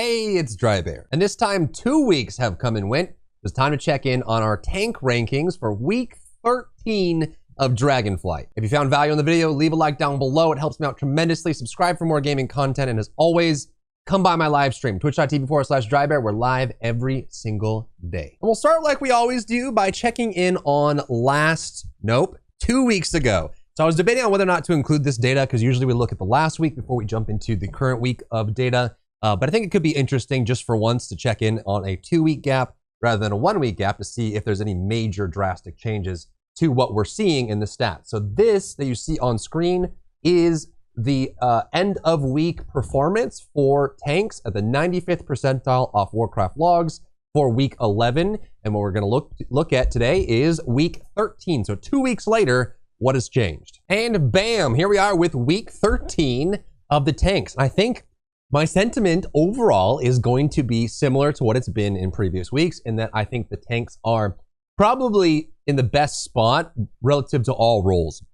Hey, it's Drybear. And this time, 2 weeks have come and went. It's time to check in on our tank rankings for week 13 of Dragonflight. If you found value in the video, leave a like down below. It helps me out tremendously. Subscribe for more gaming content. And as always, come by my live stream, twitch.tv/Drybear. We're live every single day. And we'll start like we always do by checking in on 2 weeks ago. So I was debating on whether or not to include this data because usually we look at the last week before we jump into the current week of data. But I think it could be interesting just for once to check in on a 2-week gap rather than a 1-week gap to see if there's any major drastic changes to what we're seeing in the stats. So this that you see on screen is the end of week performance for tanks at the 95th percentile off Warcraft logs for week 11. And what we're gonna look at today is week 13. So 2 weeks later, what has changed? And bam, here we are with week 13 of the tanks. And I think my sentiment overall is going to be similar to what it's been in previous weeks in that I think the tanks are probably in the best spot relative to all roles.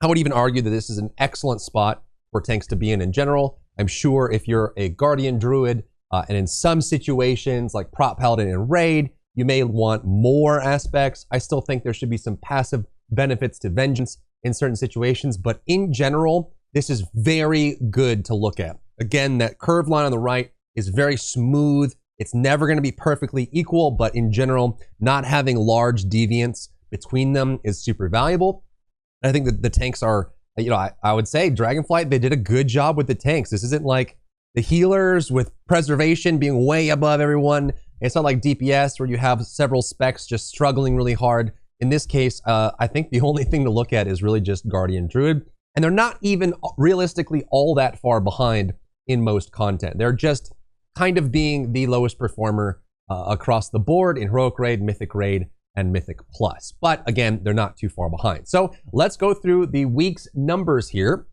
I would even argue that this is an excellent spot for tanks to be in general. I'm sure if you're a Guardian Druid and in some situations like Prot Paladin and Raid, you may want more aspects. I still think there should be some passive benefits to Vengeance in certain situations, but in general, this is very good to look at. Again, that curved line on the right is very smooth. It's never going to be perfectly equal, but in general, not having large deviance between them is super valuable. I think that the tanks are, I would say Dragonflight, they did a good job with the tanks. This isn't like the healers with preservation being way above everyone. It's not like DPS where you have several specs just struggling really hard. In this case, I think the only thing to look at is really just Guardian Druid. And they're not even realistically all that far behind in most content. They're just kind of being the lowest performer across the board in Heroic Raid, Mythic Raid, and Mythic Plus. But again, they're not too far behind. So let's go through the week's numbers here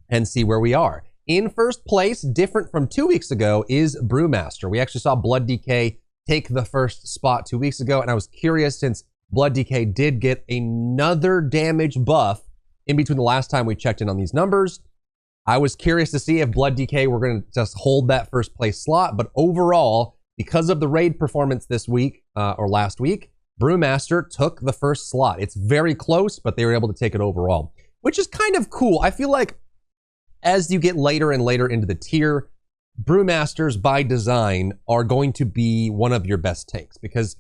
and see where we are. In first place, different from 2 weeks ago, is Brewmaster. We actually saw Blood DK take the first spot 2 weeks ago, and I was curious since Blood DK did get another damage buff in between the last time we checked in on these numbers. I was curious to see if Blood DK were going to just hold that first place slot, but overall, because of the raid performance this week or last week, Brewmaster took the first slot. It's very close, but they were able to take it overall, which is kind of cool. I feel like as you get later and later into the tier, Brewmasters by design are going to be one of your best tanks because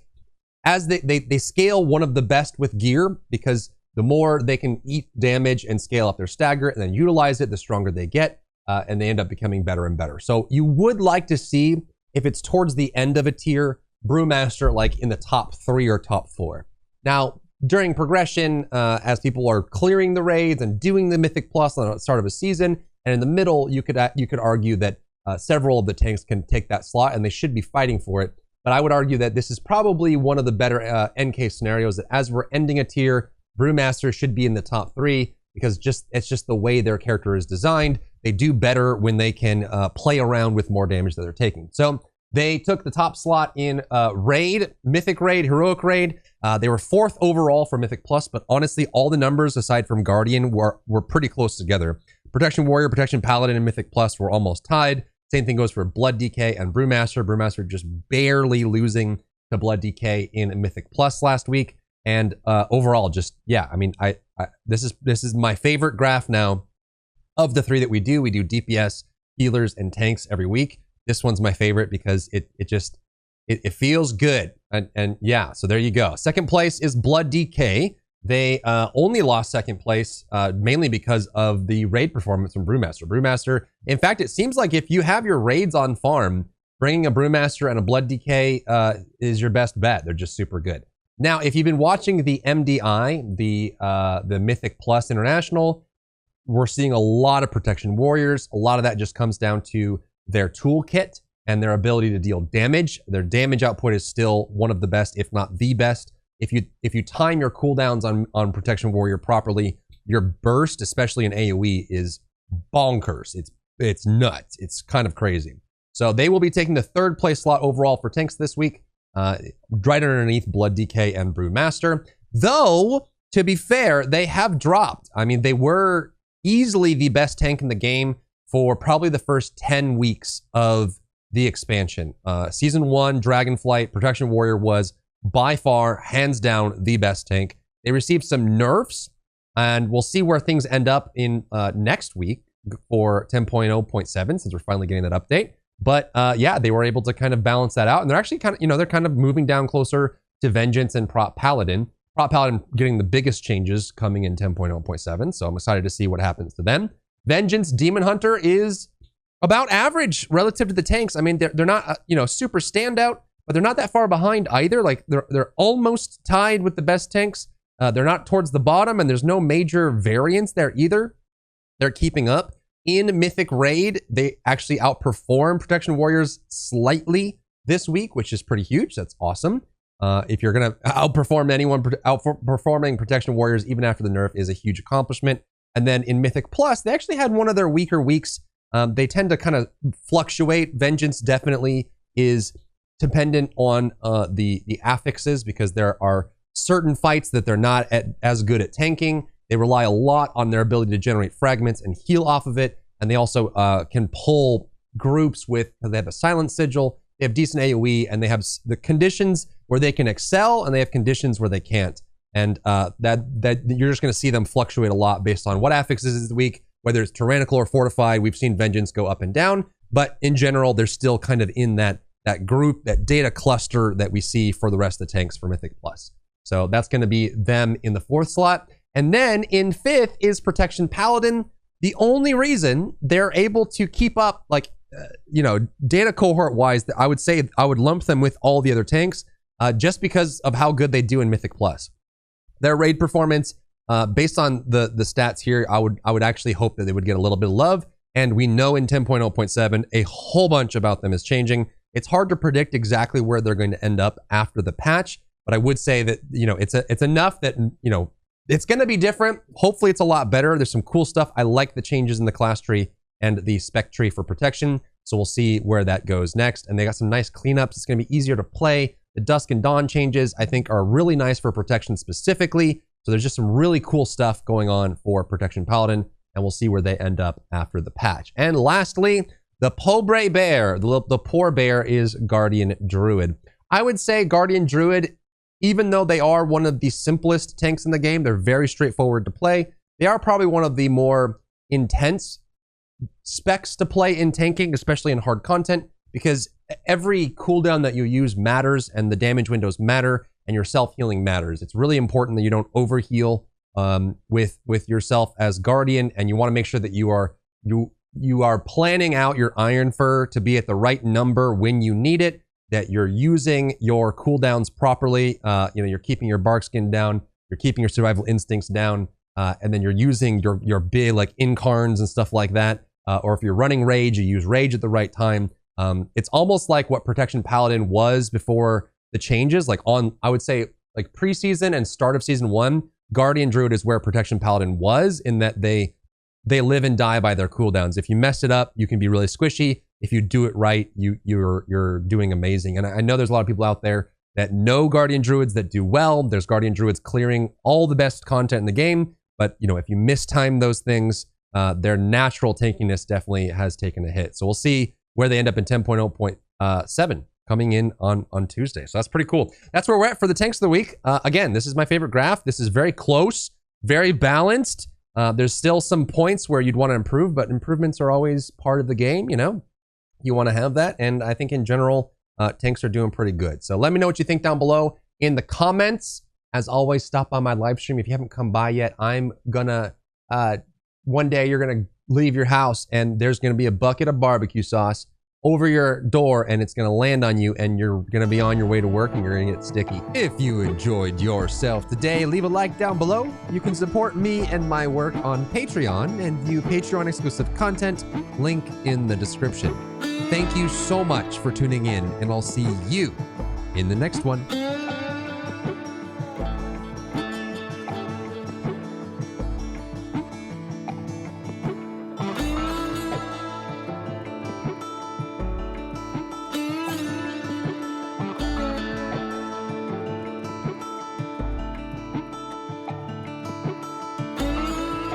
as they scale one of the best with gear because the more they can eat damage and scale up their stagger and then utilize it, the stronger they get, and they end up becoming better and better. So you would like to see, if it's towards the end of a tier, Brewmaster like in the top 3 or top 4. Now, during progression, as people are clearing the raids and doing the Mythic Plus on the start of a season, and in the middle, you could argue that several of the tanks can take that slot and they should be fighting for it. But I would argue that this is probably one of the better NK scenarios that as we're ending a tier, Brewmaster should be in the top 3 because it's just the way their character is designed. They do better when they can play around with more damage that they're taking. So they took the top slot in Raid, Mythic Raid, Heroic Raid. They were 4th overall for Mythic Plus, but honestly, all the numbers aside from Guardian were pretty close together. Protection Warrior, Protection Paladin, and Mythic Plus were almost tied. Same thing goes for Blood DK and Brewmaster. Brewmaster just barely losing to Blood DK in Mythic Plus last week. And overall, just, yeah, I mean, this is my favorite graph now of the 3 that we do. We do DPS, healers, and tanks every week. This one's my favorite because it it feels good. And yeah, so there you go. Second place is Blood DK. They only lost second place mainly because of the raid performance from Brewmaster. Brewmaster, in fact, it seems like if you have your raids on farm, bringing a Brewmaster and a Blood DK is your best bet. They're just super good. Now, if you've been watching the MDI, the Mythic Plus International, we're seeing a lot of Protection Warriors. A lot of that just comes down to their toolkit and their ability to deal damage. Their damage output is still one of the best, if not the best. If you time your cooldowns on Protection Warrior properly, your burst, especially in AoE, is bonkers. It's nuts. It's kind of crazy. So they will be taking the 3rd place slot overall for tanks this week. Right underneath Blood DK and Brewmaster. Though, to be fair, they have dropped. I mean, they were easily the best tank in the game for probably the first 10 weeks of the expansion. Season 1, Dragonflight, Protection Warrior was by far, hands down, the best tank. They received some nerfs, and we'll see where things end up in next week for 10.0.7, since we're finally getting that update. But yeah, they were able to kind of balance that out, and they're actually kind of, they're kind of moving down closer to Vengeance and Prop Paladin. Prop Paladin getting the biggest changes coming in 10.0.7, so I'm excited to see what happens to them. Vengeance Demon Hunter is about average relative to the tanks. I mean, they're not, super standout, but they're not that far behind either. Like, they're almost tied with the best tanks. They're not towards the bottom, and there's no major variance there either. They're keeping up. In Mythic Raid, they actually outperform Protection Warriors slightly this week, which is pretty huge. That's awesome. If you're going to outperform anyone, outperforming Protection Warriors even after the nerf is a huge accomplishment. And then in Mythic Plus, they actually had one of their weaker weeks. They tend to kind of fluctuate. Vengeance definitely is dependent on the affixes, because there are certain fights that they're not as good at tanking. They rely a lot on their ability to generate fragments and heal off of it. And they also can pull groups with, they have a silent sigil, they have decent AoE, and they have the conditions where they can excel, and they have conditions where they can't. And that you're just going to see them fluctuate a lot based on what affixes is the week, whether it's tyrannical or fortified. We've seen Vengeance go up and down, but in general, they're still kind of in that group, that data cluster that we see for the rest of the tanks for Mythic Plus. So that's going to be them in the 4th slot. And then in 5th is Protection Paladin. The only reason they're able to keep up, like, data cohort wise, I would say I would lump them with all the other tanks, just because of how good they do in Mythic Plus. Their raid performance, based on the stats here, I would actually hope that they would get a little bit of love. And we know in 10.0.7, a whole bunch about them is changing. It's hard to predict exactly where they're going to end up after the patch, but I would say that, it's enough that, it's going to be different. Hopefully it's a lot better. There's some cool stuff. I like the changes in the class tree and the spec tree for protection. So we'll see where that goes next. And they got some nice cleanups. It's going to be easier to play. The Dusk and Dawn changes, I think, are really nice for protection specifically. So there's just some really cool stuff going on for Protection Paladin, and we'll see where they end up after the patch. And lastly, the Pobre Bear. The poor bear is Guardian Druid. I would say Guardian Druid, even though they are one of the simplest tanks in the game, they're very straightforward to play. They are probably one of the more intense specs to play in tanking, especially in hard content, because every cooldown that you use matters, and the damage windows matter, and your self-healing matters. It's really important that you don't overheal with yourself as Guardian, and you want to make sure that you are planning out your Iron Fur to be at the right number when you need it, that you're using your cooldowns properly. You're keeping your bark skin down, you're keeping your survival instincts down, and then you're using your big, like, incarns and stuff like that. Or if you're running rage, you use rage at the right time. It's almost like what Protection Paladin was before the changes. Like, I would say, like, preseason and start of season 1, Guardian Druid is where Protection Paladin was, in that they live and die by their cooldowns. If you mess it up, you can be really squishy. If you do it right, you're doing amazing. And I know there's a lot of people out there that know Guardian Druids that do well. There's Guardian Druids clearing all the best content in the game. But, if you mistime those things, their natural tankiness definitely has taken a hit. So we'll see where they end up in 10.0.7 coming in on Tuesday. So that's pretty cool. That's where we're at for the tanks of the week. Again, this is my favorite graph. This is very close, very balanced. There's still some points where you'd want to improve, but improvements are always part of the game, You want to have that. And I think in general, tanks are doing pretty good. So let me know what you think down below in the comments. As always, stop by my live stream. If you haven't come by yet, I'm gonna, one day you're gonna leave your house and there's gonna be a bucket of barbecue sauce over your door, and it's gonna land on you, and you're gonna be on your way to work and you're gonna get sticky. If you enjoyed yourself today, leave a like down below. You can support me and my work on Patreon and view Patreon exclusive content, link in the description. Thank you so much for tuning in, and I'll see you in the next one.